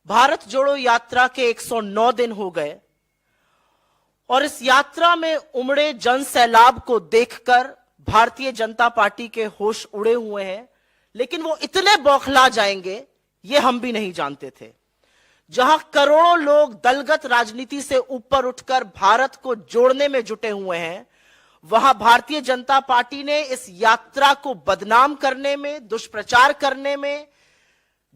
भारत जोड़ो यात्रा के 109 दिन हो गए और इस यात्रा में उमड़े जन सैलाब को देखकर भारतीय जनता पार्टी के होश उड़े हुए हैं, लेकिन वो इतने बौखला जाएंगे ये हम भी नहीं जानते थे। जहां करोड़ों लोग दलगत राजनीति से ऊपर उठकर भारत को जोड़ने में जुटे हुए हैं, वहां भारतीय जनता पार्टी ने इस यात्रा को बदनाम करने में, दुष्प्रचार करने में,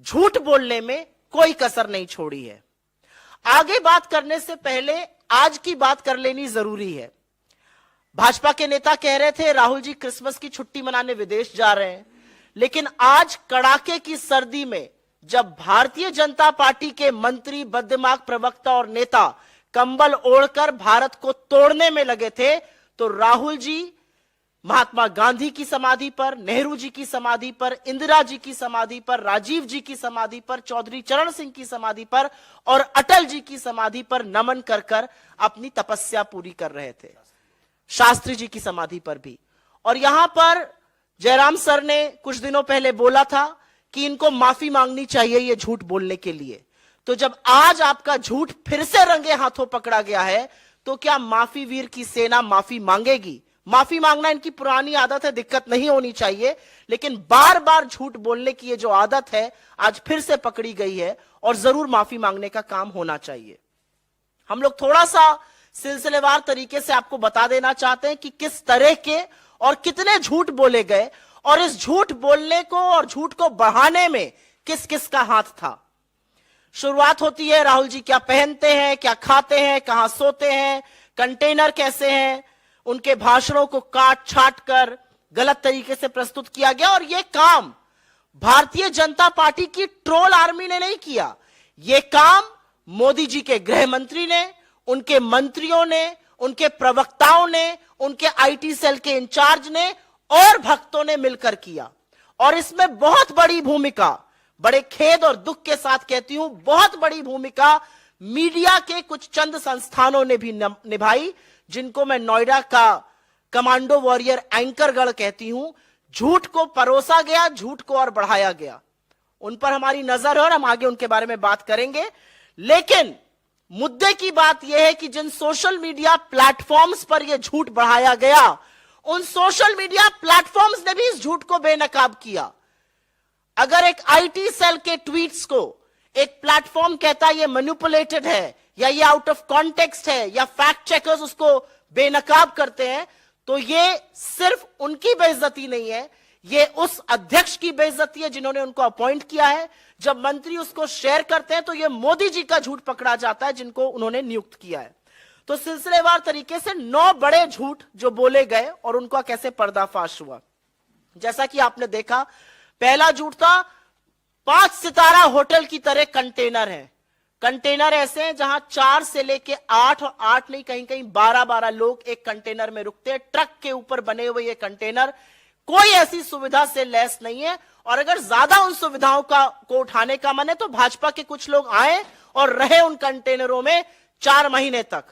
झूठ बोलने में कोई कसर नहीं छोड़ी है। आगे बात करने से पहले आज की बात कर लेनी जरूरी है। भाजपा के नेता कह रहे थे राहुल जी क्रिसमस की छुट्टी मनाने विदेश जा रहे हैं, लेकिन आज कड़ाके की सर्दी में जब भारतीय जनता पार्टी के मंत्री, बददिमाग प्रवक्ता और नेता कंबल ओढ़कर भारत को तोड़ने में लगे थे, तो राहुल जी महात्मा गांधी की समाधि पर, नेहरू जी की समाधि पर, इंदिरा जी की समाधि पर, राजीव जी की समाधि पर, चौधरी चरण सिंह की समाधि पर और अटल जी की समाधि पर नमन कर कर अपनी तपस्या पूरी कर रहे थे। शास्त्री जी की समाधि पर भी। और यहां पर जयराम सर ने कुछ दिनों पहले बोला था कि इनको माफी मांगनी चाहिए ये झूठ बोलने के लिए। तो जब आज आपका झूठ फिर से रंगे हाथों पकड़ा गया है, तो क्या माफी वीर की सेना माफी मांगेगी? माफी मांगना इनकी पुरानी आदत है, दिक्कत नहीं होनी चाहिए, लेकिन बार बार झूठ बोलने की ये जो आदत है आज फिर से पकड़ी गई है और जरूर माफी मांगने का काम होना चाहिए। हम लोग थोड़ा सा सिलसिलेवार तरीके से आपको बता देना चाहते हैं कि किस तरह के और कितने झूठ बोले गए और इस झूठ बोलने को और झूठ को बढ़ाने में किस किस का हाथ था। शुरुआत होती है राहुल जी क्या पहनते हैं, क्या खाते हैं, कहां सोते हैं, कंटेनर कैसे हैं, उनके भाषणों को काट छाट कर गलत तरीके से प्रस्तुत किया गया। और यह काम भारतीय जनता पार्टी की ट्रोल आर्मी ने नहीं किया, यह काम मोदी जी के गृह मंत्री ने, उनके मंत्रियों ने, उनके प्रवक्ताओं ने, उनके आईटी सेल के इंचार्ज ने और भक्तों ने मिलकर किया। और इसमें बहुत बड़ी भूमिका, बड़े खेद और दुख के साथ कहती हूं, बहुत बड़ी भूमिका मीडिया के कुछ चंद संस्थानों ने भी निभाई, जिनको मैं नोएडा का कमांडो वॉरियर एंकरगढ़ कहती हूं। झूठ को परोसा गया, झूठ को और बढ़ाया गया। उन पर हमारी नजर है और हम आगे उनके बारे में बात करेंगे। लेकिन मुद्दे की बात यह है कि जिन सोशल मीडिया प्लेटफॉर्म्स पर यह झूठ बढ़ाया गया, उन सोशल मीडिया प्लेटफॉर्म्स ने भी इस झूठ को बेनकाब किया। अगर एक आईटी सेल के ट्वीट्स को एक प्लेटफॉर्म कहता है ये मैनिपुलेटेड है या ये आउट ऑफ कॉन्टेक्स्ट है या फैक्ट चेकर्स उसको बेनकाब करते हैं, तो ये सिर्फ उनकी बेइज्जती नहीं है, ये उस अध्यक्ष की बेइज्जती है जिन्होंने उनको अपॉइंट किया है। जब मंत्री उसको शेयर करते हैं तो ये मोदी जी का झूठ पकड़ा जाता है जिनको उन्होंने नियुक्त किया है। तो सिलसिलेवार तरीके से 9 बड़े झूठ जो बोले गए और उनका कैसे पर्दाफाश हुआ। जैसा कि आपने देखा, पहला झूठ था 5 सितारा होटल की तरह कंटेनर है। कंटेनर ऐसे हैं जहां 4 से लेके 8 और 8 नहीं कहीं कहीं 12-12 लोग एक कंटेनर में रुकते हैं। ट्रक के ऊपर बने हुए ये कंटेनर कोई ऐसी सुविधा से लैस नहीं है। और अगर ज्यादा उन सुविधाओं को उठाने का मन है तो भाजपा के कुछ लोग आए और रहे उन कंटेनरों में 4 महीने तक।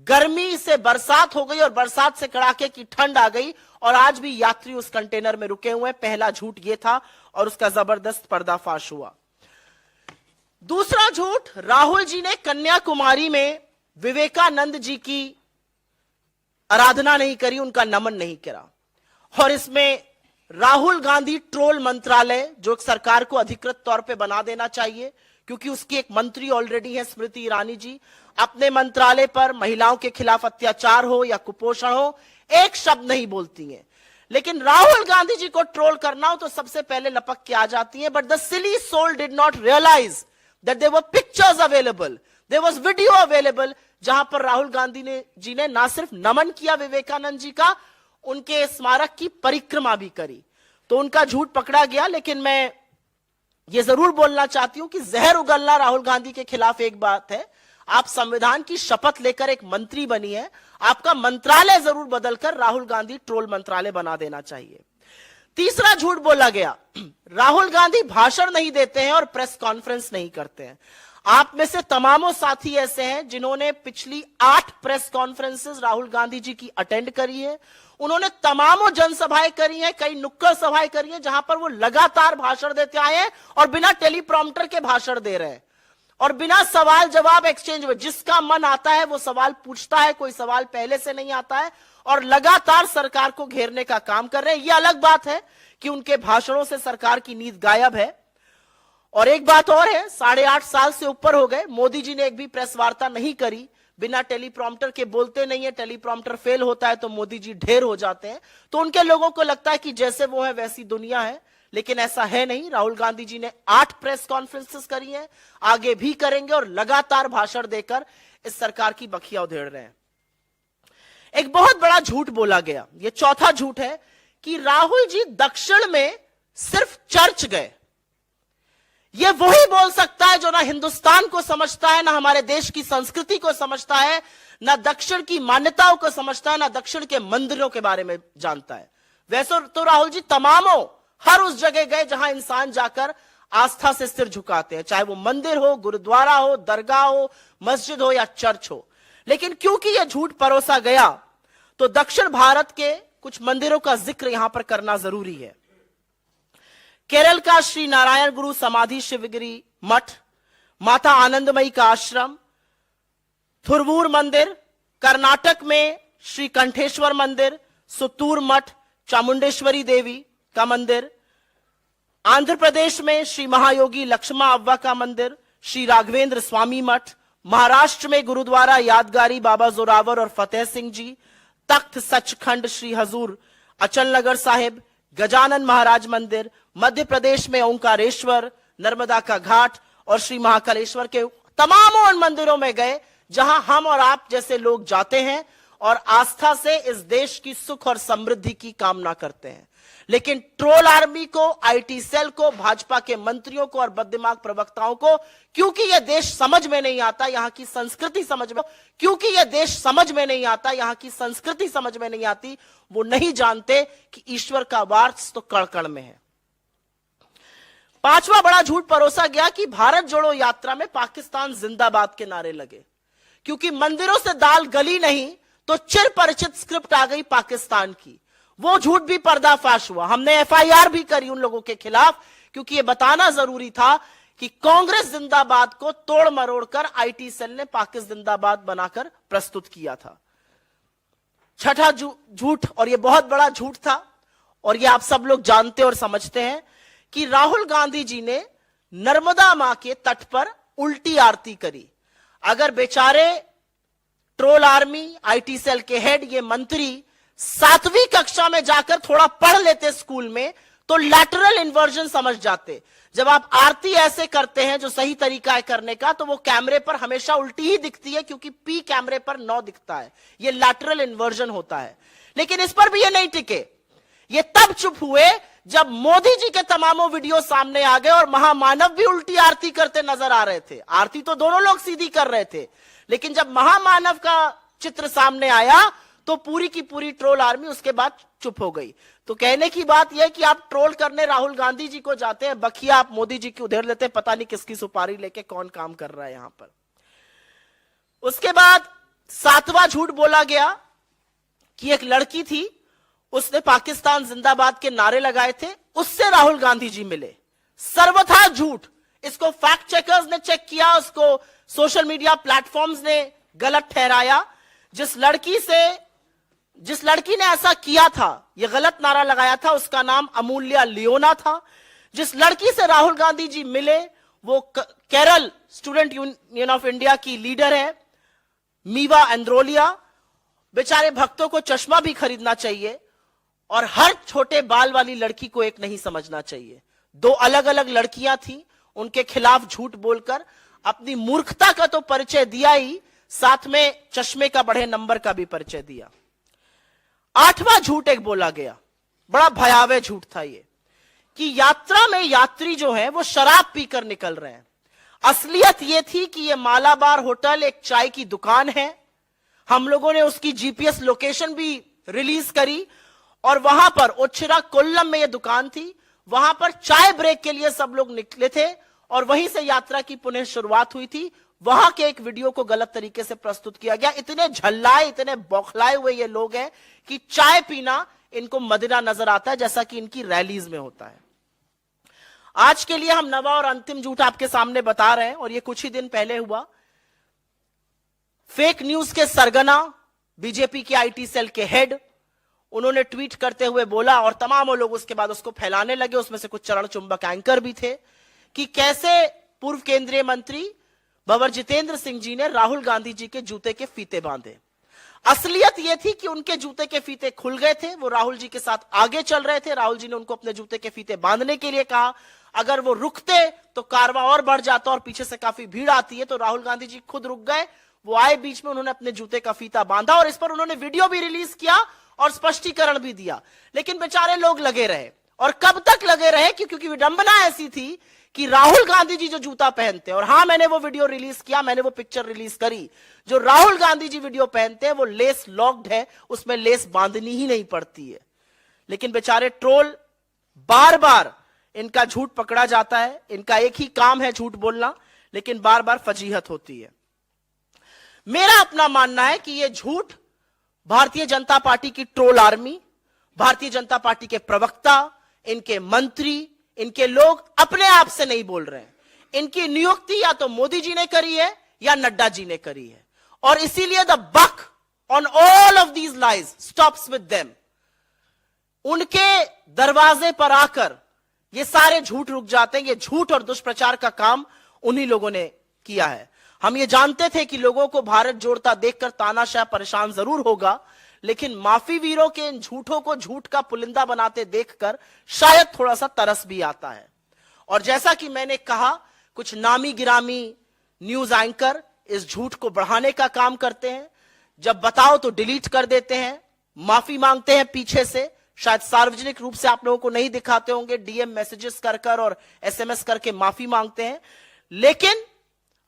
गर्मी से बरसात हो गई और बरसात से कड़ाके की ठंड आ गई और आज भी यात्री उस कंटेनर में रुके हुए हैं। पहला झूठ यह था और उसका जबरदस्त पर्दाफाश हुआ। दूसरा झूठ, राहुल जी ने कन्याकुमारी में विवेकानंद जी की आराधना नहीं करी, उनका नमन नहीं करा। और इसमें राहुल गांधी ट्रोल मंत्रालय, जो सरकार को अधिकृत तौर पे बना देना चाहिए, क्योंकि उसकी एक मंत्री ऑलरेडी है स्मृति ईरानी जी, अपने मंत्रालय पर महिलाओं के खिलाफ अत्याचार हो या कुपोषण हो एक शब्द नहीं बोलती हैं। लेकिन राहुल गांधी जी को ट्रोल करना हो तो सबसे पहले लपक के आ जाती है। But the silly soul did not realise that there were pictures available, there was video available, जहां पर राहुल गांधी जी ने ना सिर्फ नमन किया विवेकानंद जी का, उनके स्मारक की परिक्रमा भी करी। तो उनका झूठ पकड़ा गया। लेकिन मैं ये जरूर बोलना चाहती हूं कि जहर उगलना राहुल गांधी के खिलाफ एक बात है, आप संविधान की शपथ लेकर एक मंत्री बनी है, आपका मंत्रालय जरूर बदलकर राहुल गांधी ट्रोल मंत्रालय बना देना चाहिए। तीसरा झूठ बोला गया, राहुल गांधी भाषण नहीं देते हैं और प्रेस कॉन्फ्रेंस नहीं करते हैं। आप में से तमामों साथी ऐसे हैं जिन्होंने पिछली 8 प्रेस कॉन्फ्रेंसेस राहुल गांधी जी की अटेंड करी है। उन्होंने तमामों जनसभाएं करी हैं, कई नुक्कड़ सभाएं करी हैं जहां पर वो लगातार भाषण देते आए हैं और बिना टेलीप्रॉम्प्टर के भाषण दे रहे हैं। और बिना सवाल जवाब एक्सचेंज में जिसका मन आता है वो सवाल पूछता है, कोई सवाल पहले से नहीं आता है, और लगातार सरकार को घेरने का काम कर रहे हैं। यह अलग बात है कि उनके भाषणों से सरकार की नींद गायब है। और एक बात और है, 8.5 साल से ऊपर हो गए, मोदी जी ने एक भी प्रेस वार्ता नहीं करी, बिना टेलीप्रॉम्प्टर के बोलते नहीं है, टेलीप्रॉम्प्टर फेल होता है तो मोदी जी ढेर हो जाते हैं। तो उनके लोगों को लगता है कि जैसे वो है वैसी दुनिया है, लेकिन ऐसा है नहीं। राहुल गांधी जी ने 8 प्रेस कॉन्फ्रेंसेस करी हैं, आगे भी करेंगे और लगातार भाषण देकर इस सरकार की बखिया उधेड़ रहे हैं। एक बहुत बड़ा झूठ बोला गया, यह चौथा झूठ है कि राहुल जी दक्षिण में सिर्फ चर्च गए। यह वही बोल सकता है जो ना हिंदुस्तान को समझता है, ना हमारे देश की संस्कृति को समझता है, ना दक्षिण की मान्यताओं को समझता है, ना दक्षिण के मंदिरों के बारे में जानता है। वैसे तो राहुल जी तमामों हर उस जगह गए जहां इंसान जाकर आस्था से सिर झुकाते हैं, चाहे वो मंदिर हो, गुरुद्वारा हो, दरगाह हो, मस्जिद हो या चर्च हो। लेकिन क्योंकि यह झूठ परोसा गया तो दक्षिण भारत के कुछ मंदिरों का जिक्र यहां पर करना जरूरी है। केरल का श्री नारायण गुरु समाधि शिवगिरी मठ, माता आनंदमयी का आश्रम, थुरवूर मंदिर, कर्नाटक में श्री कंठेश्वर मंदिर, सुतूर मठ, चामुंडेश्वरी देवी का मंदिर, आंध्र प्रदेश में श्री महायोगी लक्ष्मा अव्वा का मंदिर, श्री राघवेंद्र स्वामी मठ, महाराष्ट्र में गुरुद्वारा यादगारी बाबा जोरावर और फतेह सिंह जी, तख्त सचखंड श्री हजूर अचलनगर साहिब, गजानन महाराज मंदिर, मध्य प्रदेश में ओंकारेश्वर, नर्मदा का घाट और श्री महाकालेश्वर के तमाम उन मंदिरों में गए जहां हम और आप जैसे लोग जाते हैं और आस्था से इस देश की सुख और समृद्धि की कामना करते हैं। लेकिन ट्रोल आर्मी को, आईटी सेल को, भाजपा के मंत्रियों को और बददिमाग प्रवक्ताओं को, क्योंकि यह देश समझ में नहीं आता, यहां की संस्कृति समझ में, क्योंकि यह देश समझ में नहीं आता, यहां की संस्कृति समझ में नहीं आती, वो नहीं जानते कि ईश्वर का वास तो कण कण में है। 5वां बड़ा झूठ परोसा गया कि भारत जोड़ो यात्रा में पाकिस्तान जिंदाबाद के नारे लगे। क्योंकि मंदिरों से दाल गली नहीं तो चिर परिचित स्क्रिप्ट आ गई पाकिस्तान की। वो झूठ भी पर्दाफाश हुआ। हमने एफआईआर भी करी उन लोगों के खिलाफ, क्योंकि यह बताना जरूरी था कि कांग्रेस जिंदाबाद को तोड़ मरोड़ कर आईटी सेल ने पाकिस्तान जिंदाबाद बनाकर प्रस्तुत किया था। छठा झूठ, और यह बहुत बड़ा झूठ था और यह आप सब लोग जानते और समझते हैं, कि राहुल गांधी जी ने नर्मदा मां के तट पर उल्टी आरती करी। अगर बेचारे ट्रोल आर्मी, आईटी सेल के हेड, ये मंत्री 7वीं कक्षा में जाकर थोड़ा पढ़ लेते स्कूल में तो लैटरल इन्वर्जन समझ जाते। जब आप आरती ऐसे करते हैं जो सही तरीका है करने का, तो वो कैमरे पर हमेशा उल्टी ही दिखती है, क्योंकि पी कैमरे पर 9 दिखता है। ये लैटरल इन्वर्जन होता है। लेकिन इस पर भी ये नहीं टिके। ये तब चुप हुए जब मोदी जी के तमामों वीडियो सामने आ गए और महामानव भी उल्टी आरती करते नजर आ रहे थे। आरती तो दोनों लोग सीधी कर रहे थे, लेकिन जब महामानव का चित्र सामने आया तो पूरी की पूरी ट्रोल आर्मी उसके बाद चुप हो गई। तो कहने की बात यह कि आप ट्रोल करने राहुल गांधी जी को जाते हैं, बखिया आप मोदी जी की उधेड़ लेते हैं, पता नहीं किसकी सुपारी लेके कौन काम कर रहा है यहां पर। उसके बाद 7वां झूठ बोला गया कि एक लड़की थी, उसने पाकिस्तान जिंदाबाद के नारे लगाए थे, उससे राहुल गांधी जी मिले। सर्वथा झूठ। इसको फैक्ट चेकर्स ने चेक किया, उसको सोशल मीडिया प्लेटफॉर्म्स ने गलत ठहराया। जिस लड़की ने ऐसा किया था, यह गलत नारा लगाया था, उसका नाम अमूल्या लियोना था। जिस लड़की से राहुल गांधी जी मिले वो Kerala student union of India की लीडर है, मीवा एंड्रोलिया। बेचारे भक्तों को चश्मा भी खरीदना चाहिए और हर छोटे बाल वाली लड़की को एक नहीं समझना चाहिए। 2 अलग अलग लड़कियां थी, उनके खिलाफ झूठ बोलकर अपनी मूर्खता का तो परिचय दिया ही, साथ में चश्मे का बढ़े नंबर का भी परिचय दिया। 8वां झूठ एक बोला गया, बड़ा भयावह झूठ था ये, कि यात्रा में यात्री जो है वो शराब पीकर निकल रहे हैं। असलियत ये थी कि ये मालाबार होटल एक चाय की दुकान है। हम लोगों ने उसकी जीपीएस लोकेशन भी रिलीज करी और वहां पर ओछिरा कोल्लम में यह दुकान थी। वहां पर चाय ब्रेक के लिए सब लोग निकले थे और वहीं से यात्रा की पुनः शुरुआत हुई थी। वहां के एक वीडियो को गलत तरीके से प्रस्तुत किया गया। इतने झल्लाए, इतने बौखलाए हुए ये लोग हैं कि चाय पीना इनको मदिरा नजर आता है, जैसा कि इनकी रैलीज में होता है। आज के लिए हम नवा और अंतिम झूठ आपके सामने बता रहे हैं, और ये कुछ ही दिन पहले हुआ। फेक न्यूज के सरगना बीजेपी के आईटी सेल के हेड, उन्होंने ट्वीट करते हुए बोला, और तमाम लोग उसके बाद उसको फैलाने लगे, उसमें से कुछ चरण चुंबक एंकर भी थे, कि कैसे पूर्व केंद्रीय मंत्री भंवर जितेंद्र सिंह जी ने राहुल गांधी जी के जूते के फीते बांधे। असलियत यह थी कि उनके जूते के फीते खुल गए थे, वो राहुल जी के साथ आगे चल रहे थे। राहुल जी ने उनको अपने जूते के फीते बांधने के लिए कहा, अगर वो रुकते तो कारवां और बढ़ जाता और पीछे से काफी भीड़ आती है। तो राहुल गांधी जी खुद रुक गए, वो आए बीच में, उन्होंने अपने जूते का फीता बांधा, और इस पर उन्होंने वीडियो भी रिलीज किया और स्पष्टीकरण भी दिया। लेकिन बेचारे लोग लगे रहे, और कब तक लगे रहे, क्योंकि विडंबना ऐसी थी कि राहुल गांधी जी जो जूता पहनते हैं, और हां मैंने वो वीडियो रिलीज किया, मैंने वो पिक्चर रिलीज करी, जो राहुल गांधी जी वीडियो पहनते हैं वो लेस लॉक्ड है, उसमें लेस बांधनी ही नहीं पड़ती है। लेकिन बेचारे ट्रोल बार बार इनका झूठ पकड़ा जाता है, इनका एक ही काम है झूठ बोलना, लेकिन बार बार फजीहत होती है। मेरा अपना मानना है कि यह झूठ भारतीय जनता पार्टी की troll army, Bharatiya Janata party के प्रवक्ता, इनके मंत्री, इनके लोग अपने आप से नहीं बोल रहे हैं। इनकी नियुक्ति या तो मोदी जी ने करी है या नड्डा जी ने करी है, और इसीलिए the buck on all of these lies stops with them. उनके दरवाजे पर आकर ये सारे झूठ रुक जाते हैं। ये झूठ और दुष्प्रचार का काम उन्हीं लोगों ने किया है। हम ये जानते थे कि लोगों को भारत जोड़ता देखकर तानाशाह परेशान जरूर होगा, लेकिन माफी वीरों के इन झूठों को झूठ का पुलिंदा बनाते देखकर शायद थोड़ा सा तरस भी आता है। और जैसा कि मैंने कहा, कुछ नामी गिरामी न्यूज एंकर इस झूठ को बढ़ाने का काम करते हैं। जब बताओ तो डिलीट कर देते हैं, माफी मांगते हैं पीछे से, शायद सार्वजनिक रूप से आप लोगों को नहीं दिखाते होंगे, डीएम मैसेजेस कर और एसएमएस करके माफी मांगते हैं। लेकिन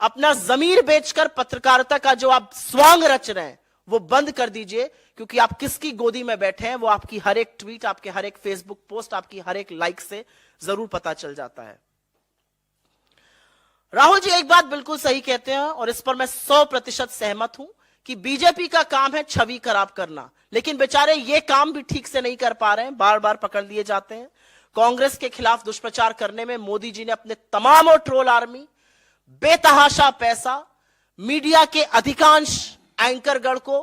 अपना जमीर बेचकर पत्रकारिता का जो आप स्वांग रच रहे हैं वो बंद कर दीजिए, क्योंकि आप किसकी गोदी में बैठे हैं वो आपकी हर एक ट्वीट, आपके हर एक फेसबुक पोस्ट, आपकी हर एक लाइक से जरूर पता चल जाता है। राहुल जी एक बात बिल्कुल सही कहते हैं, और इस पर मैं 100% सहमत हूं कि बीजेपी का काम है छवि खराब करना, लेकिन बेचारे ये काम भी ठीक से नहीं कर पा रहे हैं, बार बार पकड़ लिए जाते हैं। कांग्रेस के खिलाफ दुष्प्रचार करने में मोदी जी ने अपने तमाम ट्रोल आर्मी, बेतहाशा पैसा, मीडिया के अधिकांश एंकरगण को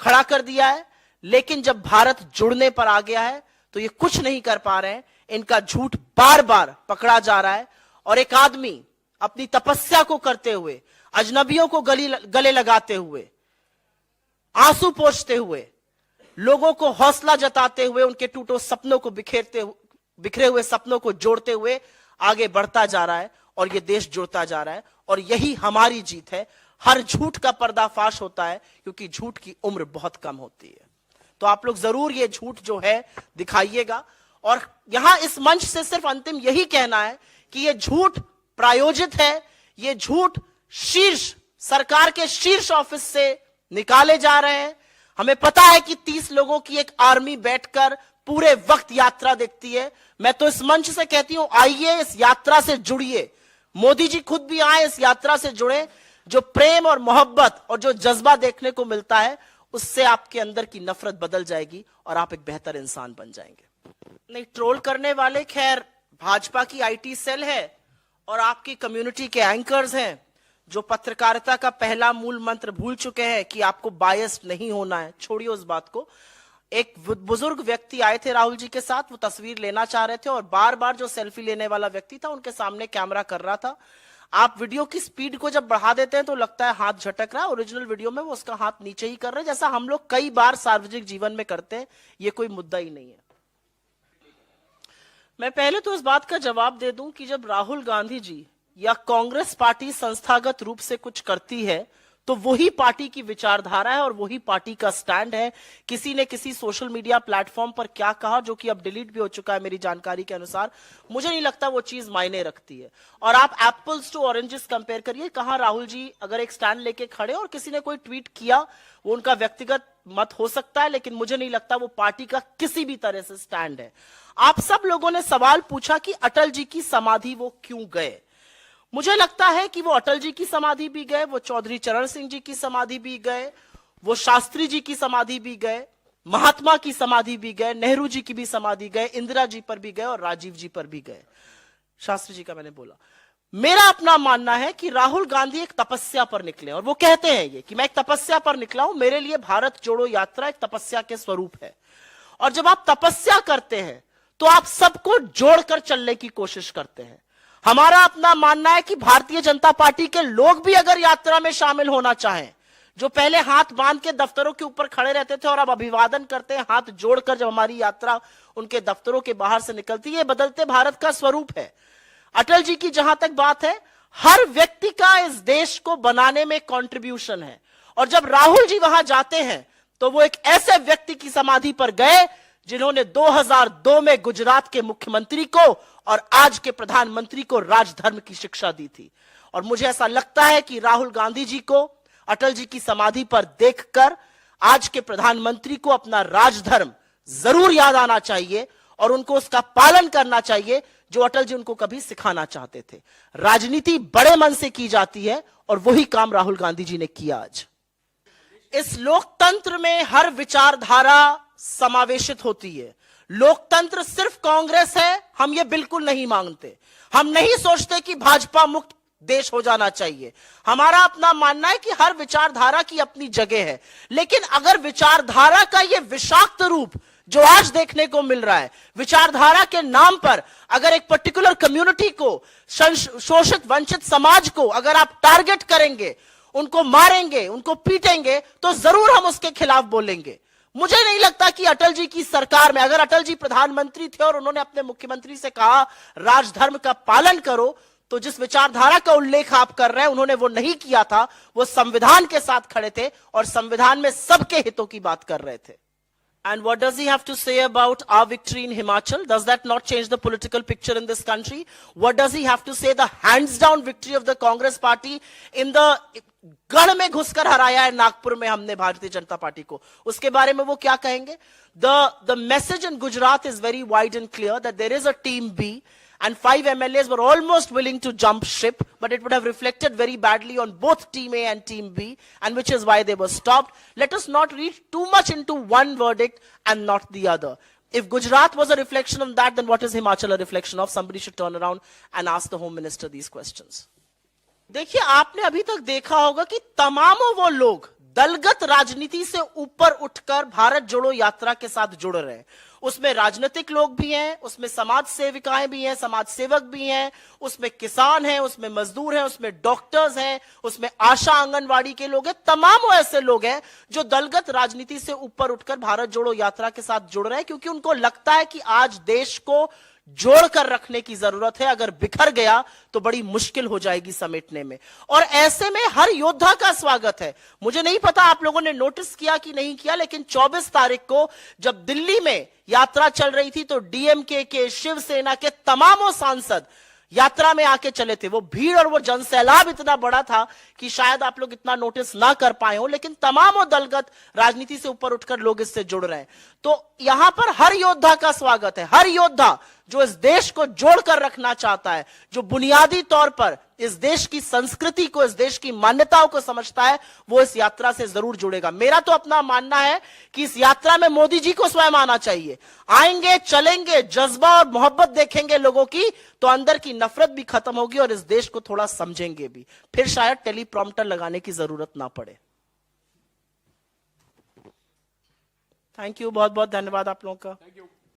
खड़ा कर दिया है। लेकिन जब भारत जुड़ने पर आ गया है तो ये कुछ नहीं कर पा रहे हैं। इनका झूठ बार बार पकड़ा जा रहा है, और एक आदमी अपनी तपस्या को करते हुए, अजनबियों को गले लगाते हुए, आंसू पोंछते हुए, लोगों को हौसला जताते हुए, उनके टूटे सपनों को बिखरे हुए सपनों को जोड़ते हुए आगे बढ़ता जा रहा है, और ये देश जुड़ता जा रहा है। और यही हमारी जीत है। हर झूठ का पर्दाफाश होता है, क्योंकि झूठ की उम्र बहुत कम होती है। तो आप लोग जरूर ये झूठ जो है दिखाइएगा। और यहां इस मंच से सिर्फ अंतिम यही कहना है कि ये झूठ प्रायोजित है, ये झूठ शीर्ष सरकार के शीर्ष ऑफिस से निकाले जा रहे हैं। हमें पता है कि 30 लोगों की एक आर्मी बैठकर पूरे वक्त यात्रा देखती है। मैं तो इस मंच से कहती हूं, आइए इस यात्रा से जुड़िए, मोदी जी खुद भी आए, इस यात्रा से जुड़े। जो प्रेम और मोहब्बत और जो जज्बा देखने को मिलता है, उससे आपके अंदर की नफरत बदल जाएगी और आप एक बेहतर इंसान बन जाएंगे। नहीं, ट्रोल करने वाले खैर भाजपा की आईटी सेल है और आपकी कम्युनिटी के एंकर्स हैं, जो पत्रकारिता का पहला मूल मंत्र भूल चुके हैं कि आपको बायस्ड नहीं होना है। छोड़िए उस बात को। एक बुजुर्ग व्यक्ति आए थे राहुल जी के साथ, वो तस्वीर लेना चाह रहे थे और बार बार जो सेल्फी लेने वाला व्यक्ति था उनके सामने कैमरा कर रहा था। आप वीडियो की स्पीड को जब बढ़ा देते हैं तो लगता है हाथ झटक रहा है। ओरिजिनल वीडियो में वो उसका हाथ नीचे ही कर रहे हैं, जैसा हम लोग कई बार सार्वजनिक जीवन में करते हैं। ये कोई मुद्दा ही नहीं है। मैं पहले तो इस बात का जवाब दे दूं कि जब राहुल गांधी जी या कांग्रेस पार्टी संस्थागत रूप से कुछ करती है तो वही पार्टी की विचारधारा है और वही पार्टी का स्टैंड है। किसी ने किसी सोशल मीडिया प्लेटफॉर्म पर क्या कहा, जो कि अब डिलीट भी हो चुका है मेरी जानकारी के अनुसार, मुझे नहीं लगता वो चीज मायने रखती है। और आप एप्पल्स टू ऑरेंजेस कंपेयर करिए। कहां राहुल जी अगर एक स्टैंड लेके खड़े और किसी ने कोई ट्वीट किया, वो उनका व्यक्तिगत मत हो सकता है, लेकिन मुझे नहीं लगता वो पार्टी का किसी भी तरह से स्टैंड है। आप सब लोगों ने सवाल पूछा कि अटल जी की समाधि वो क्यों गए। मुझे लगता है कि वो अटल जी की समाधि भी गए, वो चौधरी चरण सिंह जी की समाधि भी गए, वो शास्त्री जी की समाधि भी गए, महात्मा की समाधि भी गए, नेहरू जी की भी समाधि गए, इंदिरा जी पर भी गए और राजीव जी पर भी गए। शास्त्री जी का मैंने बोला, मेरा अपना मानना है कि राहुल गांधी एक तपस्या पर निकले, और वो कहते हैं ये कि मैं एक तपस्या पर निकला हूं, मेरे लिए भारत जोड़ो यात्रा एक तपस्या के स्वरूप है। और जब आप तपस्या करते हैं तो आप सबको जोड़कर चलने की कोशिश करते हैं। हमारा अपना मानना है कि भारतीय जनता पार्टी के लोग भी अगर यात्रा में शामिल होना चाहें, जो पहले हाथ बांध के दफ्तरों के ऊपर खड़े रहते थे और अब अभिवादन करते हैं हाथ जोड़कर जब हमारी यात्रा उनके दफ्तरों के बाहर से निकलती है, ये बदलते भारत का स्वरूप है। अटल जी की जहां तक बात है, हर व्यक्ति का इस देश को बनाने में कंट्रीब्यूशन है, और जब राहुल जी वहां जाते हैं तो वो एक ऐसे व्यक्ति की समाधि पर गए जिन्होंने 2002 में गुजरात के मुख्यमंत्री को और आज के प्रधानमंत्री को राजधर्म की शिक्षा दी थी। और मुझे ऐसा लगता है कि राहुल गांधी जी को अटल जी की समाधि पर देखकर आज के प्रधानमंत्री को अपना राजधर्म जरूर याद आना चाहिए और उनको उसका पालन करना चाहिए जो अटल जी उनको कभी सिखाना चाहते थे। राजनीति बड़े मन से की जाती है और वही काम राहुल गांधी जी ने किया। आज इस लोकतंत्र में हर विचारधारा समावेशित होती है। लोकतंत्र सिर्फ कांग्रेस है, हम ये बिल्कुल नहीं मांगते। हम नहीं सोचते कि भाजपा मुक्त देश हो जाना चाहिए। हमारा अपना मानना है कि हर विचारधारा की अपनी जगह है, लेकिन अगर विचारधारा का यह विषाक्त रूप जो आज देखने को मिल रहा है, विचारधारा के नाम पर अगर एक पर्टिकुलर कम्युनिटी को, शोषित वंचित समाज को अगर आप टारगेट करेंगे, उनको मारेंगे, उनको पीटेंगे, तो जरूर हम उसके खिलाफ बोलेंगे। मुझे नहीं लगता कि अटल जी की सरकार में अगर अटल जी प्रधानमंत्री थे और उन्होंने अपने मुख्यमंत्री से कहा राजधर्म का पालन करो, तो जिस विचारधारा का उल्लेख आप कर रहे हैं उन्होंने वो नहीं किया था। वो संविधान के साथ खड़े थे और संविधान में सबके हितों की बात कर रहे थे। And what does he have to say about our victory in Himachal? Does that not change the political picture in this country? What does he have to say the hands down victory of the Congress party in the गढ़ में घुसकर हराया है नागपुर में हमने Bharatiya Janata party को, उसके बारे में वो क्या कहेंगे? The message in Gujarat is very wide and clear that there is a team B and 5 MLAs were almost willing to jump ship, but it would have reflected very badly on both Team A and Team B, and which is why they were stopped. Let us not read too much into one verdict and not the other. If Gujarat was a reflection of that, then what is Himachal a reflection of? Somebody should turn around and ask the Home Minister these questions. देखिए, आपने अभी तक देखा होगा कि तमामों वो लोग दलगत राजनीति से ऊपर उठकर भारत जोड़ो यात्रा के साथ जुड़ रहे हैं। उसमें राजनीतिक लोग भी हैं, उसमें समाज सेविकाएं भी हैं, समाज सेवक भी हैं, उसमें किसान हैं, उसमें मजदूर हैं, उसमें डॉक्टर्स हैं, उसमें आशा आंगनवाड़ी के लोग हैं। तमाम वो ऐसे लोग हैं जो दलगत राजनीति से ऊपर उठकर भारत जोड़ो यात्रा के साथ जुड़ रहे हैं, क्योंकि उनको लगता है कि आज देश को जोड़कर रखने की जरूरत है। अगर बिखर गया तो बड़ी मुश्किल हो जाएगी समेटने में, और ऐसे में हर योद्धा का स्वागत है। मुझे नहीं पता आप लोगों ने नोटिस किया कि नहीं किया, लेकिन 24 तारीख को जब दिल्ली में यात्रा चल रही थी तो डीएमके के, शिवसेना के तमामों सांसद यात्रा में आके चले थे। वो भीड़ और वो जनसैलाब इतना बड़ा था कि शायद आप लोग इतना नोटिस ना कर पाए हो, लेकिन तमाम दलगत राजनीति से ऊपर उठकर लोग इससे जुड़ रहे हैं। तो यहां पर हर योद्धा का स्वागत है। हर योद्धा जो इस देश को जोड़कर रखना चाहता है, जो बुनियादी तौर पर इस देश की संस्कृति को, इस देश की मान्यताओं को समझता है, वो इस यात्रा से जरूर जुड़ेगा। मेरा तो अपना मानना है कि इस यात्रा में मोदी जी को स्वयं आना चाहिए। आएंगे, चलेंगे, जज्बा और मोहब्बत देखेंगे लोगों की, तो अंदर की नफरत भी खत्म होगी और इस देश को थोड़ा समझेंगे भी। फिर शायद टेलीप्रॉम्प्टर लगाने की जरूरत ना पड़े। थैंक यू, बहुत बहुत धन्यवाद आप लोगों का।